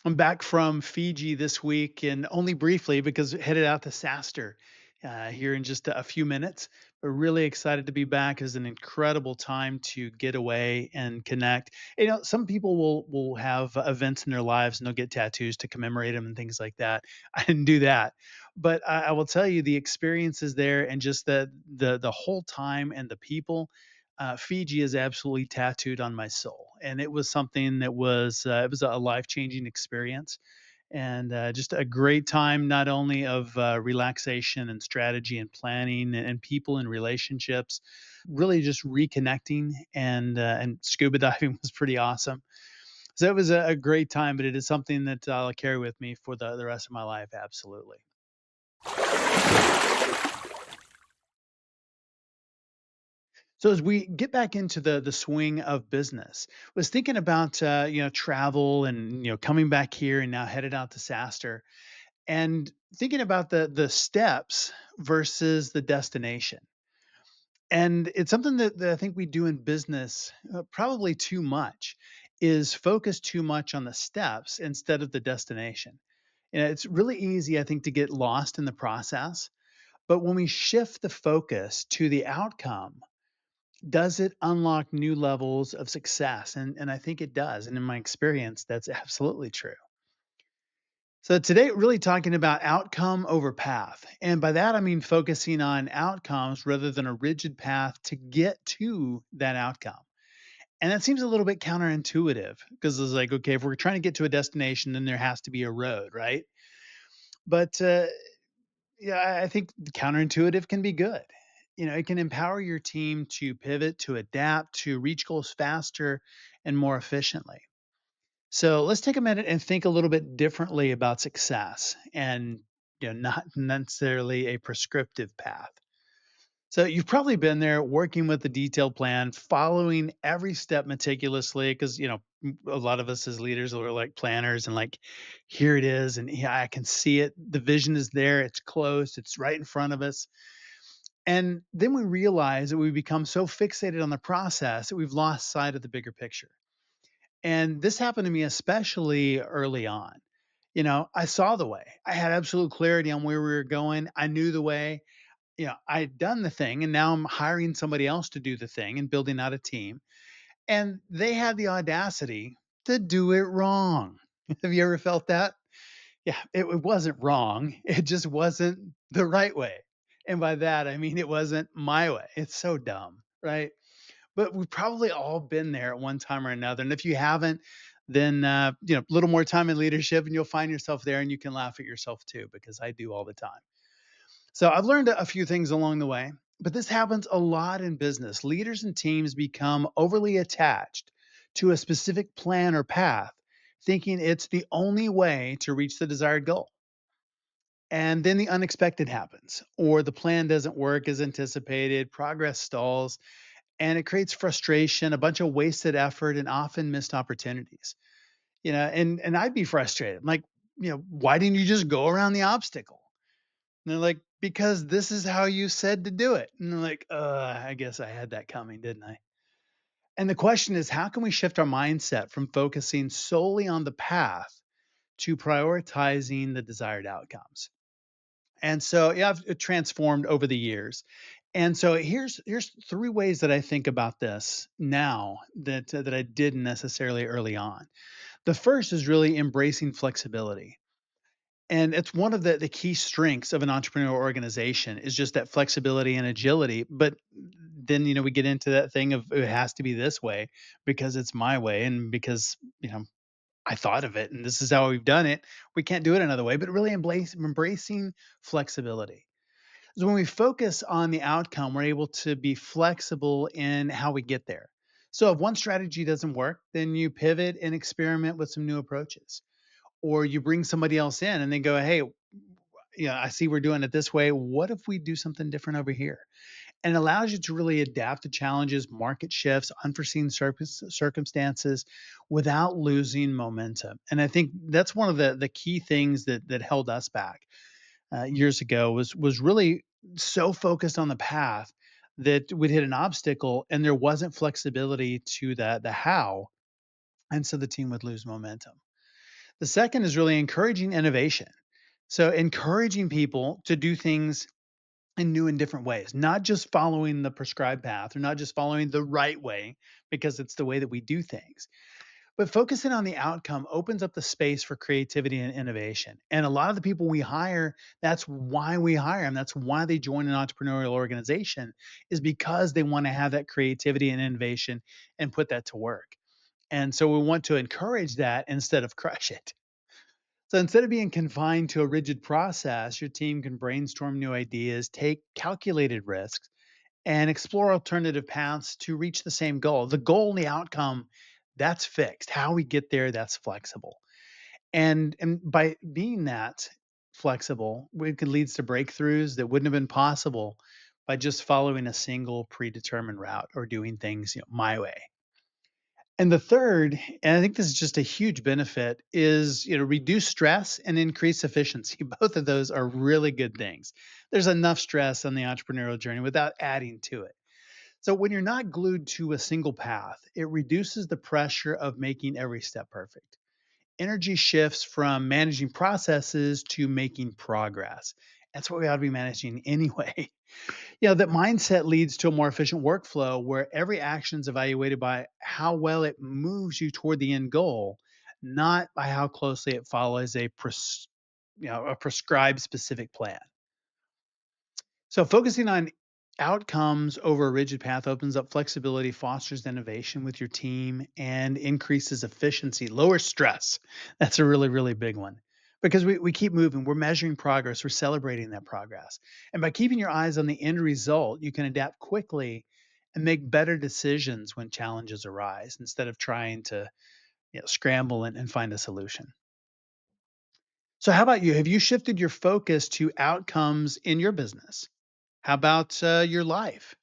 I'm back from Fiji this week and only briefly because headed out to Saster here in just a few minutes. But really excited to be back. It's an incredible time to get away and connect. Some people will have events in their lives and they'll get tattoos to commemorate them and things like that. I didn't do that, but I will tell you the experiences there and just the whole time and the people. Fiji is absolutely tattooed on my soul, and it was something that was it was a life changing experience, and just a great time not only of relaxation and strategy and planning and people and relationships, really just reconnecting and scuba diving was pretty awesome. So it was a great time, but it is something that I'll carry with me for the rest of my life. Absolutely. So as we get back into the swing of business, was thinking about travel and coming back here and now headed out to Saster and thinking about the steps versus the destination. And it's something that I think we do in business probably too much is focus too much on the steps instead of the destination. It's really easy, I think, to get lost in the process. But when we shift the focus to the outcome, does it unlock new levels of success? And I think it does, and in my experience, that's absolutely true. So today, really talking about outcome over path, and by that, I mean focusing on outcomes rather than a rigid path to get to that outcome. And that seems a little bit counterintuitive because it's like, okay, if we're trying to get to a destination, then there has to be a road, right? But yeah, I think counterintuitive can be good. It can empower your team to pivot, to adapt, to reach goals faster and more efficiently. So let's take a minute and think a little bit differently about success and not necessarily a prescriptive path. So you've probably been there working with the detailed plan, following every step meticulously because a lot of us as leaders are like planners and like here it is and yeah, I can see it. The vision is there, it's close, it's right in front of us. And then we realize that we become so fixated on the process that we've lost sight of the bigger picture. And this happened to me especially early on. I saw the way. I had absolute clarity on where we were going. I knew the way. I'd done the thing and now I'm hiring somebody else to do the thing and building out a team. And they had the audacity to do it wrong. Have you ever felt that? Yeah, it wasn't wrong. It just wasn't the right way. And by that, I mean, it wasn't my way. It's so dumb, right? But we've probably all been there at one time or another. And if you haven't, then, a little more time in leadership and you'll find yourself there and you can laugh at yourself too, because I do all the time. So I've learned a few things along the way, but this happens a lot in business. Leaders and teams become overly attached to a specific plan or path, thinking it's the only way to reach the desired goal. And then the unexpected happens, or the plan doesn't work as anticipated, progress stalls, and it creates frustration, a bunch of wasted effort, and often missed opportunities. And I'd be frustrated. I'm like, why didn't you just go around the obstacle? And they're like, because this is how you said to do it. And they're like, I guess I had that coming, didn't I? And the question is, how can we shift our mindset from focusing solely on the path to prioritizing the desired outcomes? And so, yeah, I've transformed over the years. And so here's three ways that I think about this now that I didn't necessarily early on. The first is really embracing flexibility. And it's one of the key strengths of an entrepreneurial organization is just that flexibility and agility. But then, we get into that thing of it has to be this way because it's my way and because, I thought of it and this is how we've done it. We can't do it another way, but really embracing flexibility. So when we focus on the outcome, we're able to be flexible in how we get there. So if one strategy doesn't work, then you pivot and experiment with some new approaches. Or you bring somebody else in and they go, hey, I see we're doing it this way. What if we do something different over here? And it allows you to really adapt to challenges, market shifts, unforeseen circumstances without losing momentum. And I think that's one of the key things that held us back years ago was really so focused on the path that we'd hit an obstacle and there wasn't flexibility to the how, and so the team would lose momentum. The second is really encouraging innovation. So, encouraging people to do things in new and different ways, not just following the prescribed path or not just following the right way because it's the way that we do things. But focusing on the outcome opens up the space for creativity and innovation. And a lot of the people we hire, that's why we hire them. That's why they join an entrepreneurial organization, is because they want to have that creativity and innovation and put that to work. And so we want to encourage that instead of crush it. So instead of being confined to a rigid process, your team can brainstorm new ideas, take calculated risks, and explore alternative paths to reach the same goal. The goal and the outcome, that's fixed. How we get there, that's flexible. And by being that flexible, it could leads to breakthroughs that wouldn't have been possible by just following a single predetermined route or doing things my way. And the third, and I think this is just a huge benefit, is reduce stress and increase efficiency. Both of those are really good things. There's enough stress on the entrepreneurial journey without adding to it. So when you're not glued to a single path, it reduces the pressure of making every step perfect. Energy shifts from managing processes to making progress. That's what we ought to be managing anyway. That mindset leads to a more efficient workflow where every action is evaluated by how well it moves you toward the end goal, not by how closely it follows a prescribed specific plan. So focusing on outcomes over a rigid path opens up flexibility, fosters innovation with your team, and increases efficiency, lowers stress. That's a really, really big one. Because we keep moving, we're measuring progress, we're celebrating that progress. And by keeping your eyes on the end result, you can adapt quickly and make better decisions when challenges arise instead of trying to scramble and find a solution. So, how about you? Have you shifted your focus to outcomes in your business? How about your life?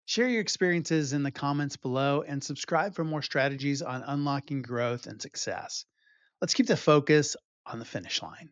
Share your experiences in the comments below and subscribe for more strategies on unlocking growth and success. Let's keep the focus on the finish line.